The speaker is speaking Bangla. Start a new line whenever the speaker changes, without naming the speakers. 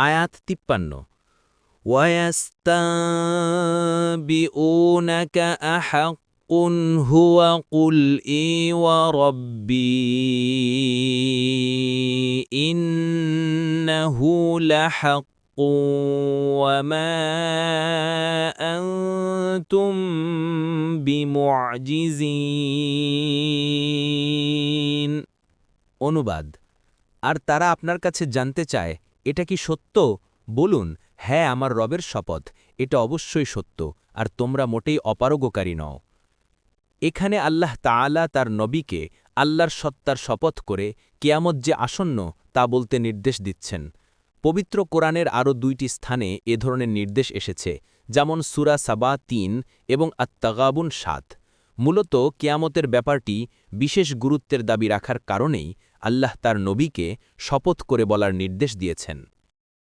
আয়াত 53 ওয়ায়াস্তাবিউনাকা আহাক্কুন হুয়া কুল ই ওয়া রাব্বি ইন্নাহু লাহাক্কুন ওয়া মা আনতুম বিমুজিজিন। অনুবাদ: আর তারা আপনার কাছে জানতে চায়, এটা কি সত্য? বলুন, হ্যাঁ, আমার রবের শপথ, এটা অবশ্যই সত্য, আর তোমরা মোটেই অপারগকারী নও। এখানে আল্লাহ তাআলা তার নবীকে আল্লাহর সত্তার শপথ করে কিয়ামত যে আসন্ন তা বলতে নির্দেশ দিচ্ছেন। পবিত্র কোরআনের আরও 2টি স্থানে এ ধরনের নির্দেশ এসেছে, যেমন সূরা সাবা 3 এবং আত-তাগাবুন 7। মূলত কিয়ামতের ব্যাপারটি বিশেষ গুরুত্বের দাবি রাখার কারণেই আল্লাহ তার নবীকে শপথ করে বলার নির্দেশ দিয়েছেন।